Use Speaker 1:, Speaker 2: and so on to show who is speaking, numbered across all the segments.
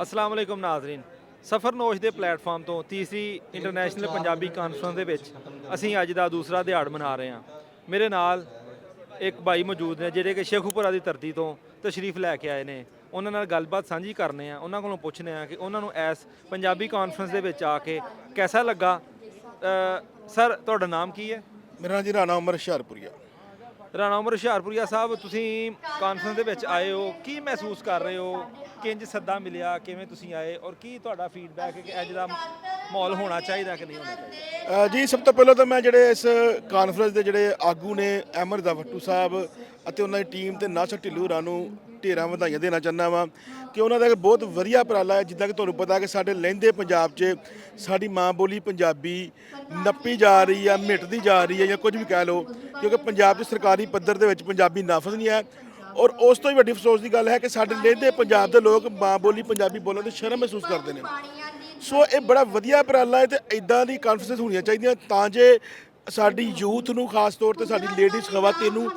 Speaker 1: अस्सलाम वालेकुम नाज़रीन। ਸਫਰਨੋਸ਼ ਦੇ ਪਲੇਟਫਾਰਮ ਤੋਂ ਤੀਸਰੀ ਇੰਟਰਨੈਸ਼ਨਲ ਪੰਜਾਬੀ ਕਾਨਫਰੰਸ ਦੇ ਵਿੱਚ ਅਸੀਂ ਅੱਜ ਦਾ ਦੂਸਰਾ ਦਿਹਾੜ ਮਨਾ ਰਹੇ ਹਾਂ। ਮੇਰੇ ਨਾਲ ਇੱਕ ਭਾਈ ਮੌਜੂਦ ਨੇ ਜਿਹੜੇ ਕਿ ਸ਼ੇਖੂਪੁਰਾ ਦੀ ਧਰਤੀ ਤੋਂ ਤਸ਼ਰੀਫ ਲੈ ਕੇ ਆਏ ਨੇ। ਉਹਨਾਂ ਨਾਲ ਗੱਲਬਾਤ ਸਾਂਝੀ ਕਰਨੇ ਆ, ਉਹਨਾਂ ਕੋਲੋਂ ਪੁੱਛਨੇ ਆ ਕਿ ਉਹਨਾਂ ਨੂੰ ਇਸ ਪੰਜਾਬੀ ਕਾਨਫਰੰਸ ਦੇ ਵਿੱਚ ਆ ਕੇ ਕੈਸਾ ਲੱਗਾ। ਸਰ ਤੁਹਾਡਾ ਨਾਮ ਕੀ ਹੈ?
Speaker 2: ਮੇਰਾ ਨਾਂ ਜੀ ਰਾਣਾ ਉਮਰ ਹੁਸ਼ਿਆਰਪੁਰੀਆ।
Speaker 1: ਰਾਣਾ ਉਮਰ ਹੁਸ਼ਿਆਰਪੁਰੀਆ ਸਾਹਿਬ, ਤੁਸੀਂ ਕਾਨਫਰੰਸ ਦੇ ਵਿੱਚ ਆਏ ਹੋ, ਕੀ ਮਹਿਸੂਸ ਕਰ ਰਹੇ ਹੋ? ਕਿੰਜ ਸੱਦਾ ਮਿਲਿਆ, ਕਿਵੇਂ ਤੁਸੀਂ ਆਏ ਔਰ ਕੀ ਤੁਹਾਡਾ ਫੀਡਬੈਕ ਹੈ ਕਿ ਅੱਜ ਦਾ ਮਾਹੌਲ ਹੋਣਾ ਚਾਹੀਦਾ ਕਿ ਨਹੀਂ ਹੋਣਾ ਚਾਹੀਦਾ?
Speaker 2: ਜੀ ਸਭ ਤੋਂ ਪਹਿਲਾਂ ਤਾਂ ਮੈਂ ਜਿਹੜੇ ਇਸ ਕਾਨਫਰੰਸ ਦੇ ਜਿਹੜੇ ਆਗੂ ਨੇ ਅਹਿਮਦ ਭੱਟੂ ਸਾਹਿਬ ਅਤੇ ਉਹਨਾਂ ਦੀ ਟੀਮ ਤੇ ਨਾਸਰ ਢਿੱਲੋਂ ਹੋਰਾਂ ਨੂੰ ਢੇਰਾਂ ਵਧਾਈਆਂ ਦੇਣਾ ਚਾਹੁੰਦਾ ਵਾਂ ਕਿ ਉਹਨਾਂ ਦਾ ਇੱਕ ਬਹੁਤ ਵਧੀਆ ਉਪਰਾਲਾ ਹੈ। ਜਿੱਦਾਂ ਕਿ ਤੁਹਾਨੂੰ ਪਤਾ ਕਿ ਸਾਡੇ ਲਹਿੰਦੇ ਪੰਜਾਬ 'ਚ ਸਾਡੀ ਮਾਂ ਬੋਲੀ ਪੰਜਾਬੀ ਨੱਪੀ ਜਾ ਰਹੀ ਆ, ਮਿਟਦੀ ਜਾ ਰਹੀ ਹੈ ਜਾਂ ਕੁਝ ਵੀ ਕਹਿ ਲਓ, ਕਿਉਂਕਿ ਪੰਜਾਬ 'ਚ ਸਰਕਾਰੀ ਪੱਧਰ ਦੇ ਵਿੱਚ ਪੰਜਾਬੀ ਨਾਫਜ਼ ਨਹੀਂ ਹੈ। ਔਰ ਉਸ ਤੋਂ ਹੀ ਵੱਡੀ ਅਫਸੋਸ ਦੀ ਗੱਲ ਹੈ ਕਿ ਸਾਡੇ ਲਹਿੰਦੇ ਪੰਜਾਬ ਦੇ ਲੋਕ ਮਾਂ ਬੋਲੀ ਪੰਜਾਬੀ ਬੋਲਣ ਦੀ ਸ਼ਰਮ ਮਹਿਸੂਸ ਕਰਦੇ ਨੇ। ਸੋ ਇਹ ਬੜਾ ਵਧੀਆ ਉਪਰਾਲਾ ਹੈ ਤੇ ਇਦਾਂ ਦੀ ਕਾਨਫਰੰਸ ਹੋਣੀਆਂ ਚਾਹੀਦੀਆਂ ਤਾਂ ਜੇ ਸਾਡੀ ਯੂਥ ਨੂੰ ਖਾਸ ਤੌਰ ਤੇ ਸਾਡੀ ਲੇਡੀਜ਼ ਖਵਾਤੀਨ ਨੂੰ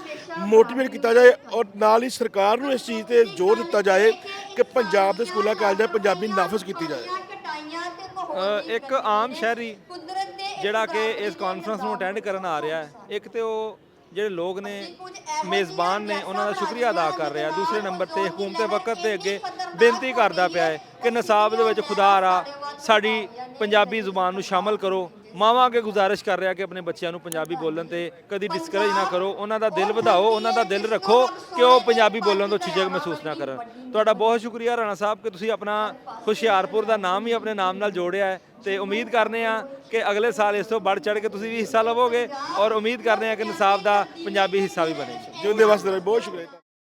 Speaker 2: ਮੋਟੀਵੇਟ ਕੀਤਾ ਜਾਏ ਔਰ ਨਾਲ ਹੀ ਸਰਕਾਰ ਨੂੰ ਇਸ ਚੀਜ਼ ਤੇ ਜ਼ੋਰ ਦਿੱਤਾ ਜਾਏ ਕਿ ਪੰਜਾਬ ਦੇ ਸਕੂਲਾਂ ਕਾਲਜਾਂ ਪੰਜਾਬੀ ਨਾਫਜ਼ ਕੀਤੀ ਜਾਏ।
Speaker 1: ਇੱਕ ਆਮ ਸ਼ਹਿਰੀ ਜਿਹੜਾ ਕਿ ਇਸ ਕਾਨਫਰੰਸ ਨੂੰ ਅਟੈਂਡ ਕਰਨ ਆ ਰਿਹਾ ਹੈ, ਇੱਕ ਤੇ ਉਹ ਜਿਹੜੇ ਲੋਕ ਨੇ ਮੇਜ਼ਬਾਨ ਨੇ ਉਹਨਾਂ ਦਾ ਸ਼ੁਕਰੀਆ ਅਦਾ ਕਰ ਰਿਹਾ, ਦੂਸਰੇ ਨੰਬਰ ਤੇ ਹਕੂਮਤ ਵਕਤ ਦੇ ਅੱਗੇ ਬੇਨਤੀ ਕਰਦਾ ਪਿਆ ਹੈ ਕਿ ਨਿਸਾਬ ਦੇ ਵਿੱਚ ਖੁਦਾਰਾ ਸਾਡੀ ਪੰਜਾਬੀ ਜ਼ੁਬਾਨ ਨੂੰ ਸ਼ਾਮਲ ਕਰੋ। ਮਾਵਾਂ ਅੱਗੇ ਗੁਜ਼ਾਰਿਸ਼ ਕਰ ਰਿਹਾ ਕਿ ਆਪਣੇ ਬੱਚਿਆਂ ਨੂੰ ਪੰਜਾਬੀ ਬੋਲਣ ਤੇ ਕਦੀ ਡਿਸਕਰੇਜ ਨਾ ਕਰੋ, ਉਹਨਾਂ ਦਾ ਦਿਲ ਵਧਾਓ, ਉਹਨਾਂ ਦਾ ਦਿਲ ਰੱਖੋ ਕਿ ਉਹ ਪੰਜਾਬੀ ਬੋਲਣ ਤੋਂ ਝਿਜਕ ਮਹਿਸੂਸ ਨਾ ਕਰਨ। ਤੁਹਾਡਾ ਬਹੁਤ ਸ਼ੁਕਰੀਆ ਰਾਣਾ ਸਾਹਿਬ ਕਿ ਤੁਸੀਂ ਆਪਣਾ ਹੁਸ਼ਿਆਰਪੁਰ ਦਾ ਨਾਮ ਹੀ ਆਪਣੇ ਨਾਮ ਨਾਲ ਜੋੜਿਆ ਹੈ ਤੇ ਉਮੀਦ ਕਰਨੇ ਆ ਕਿ ਅਗਲੇ ਸਾਲ ਇਸ ਤੋਂ ਵੱਧ ਚੜ੍ਹ ਕੇ ਤੁਸੀਂ ਵੀ ਹਿੱਸਾ ਲਵੋਗੇ ਔਰ ਉਮੀਦ ਕਰਦੇ ਆ ਕਿ ਨਿਸਾਬ ਦਾ ਪੰਜਾਬੀ ਹਿੱਸਾ ਵੀ ਬਣੇਗਾ।
Speaker 2: ਜਿਉਂਦੇ ਵਾਸਤੇ ਬਹੁਤ ਸ਼ੁਕਰੀਆ।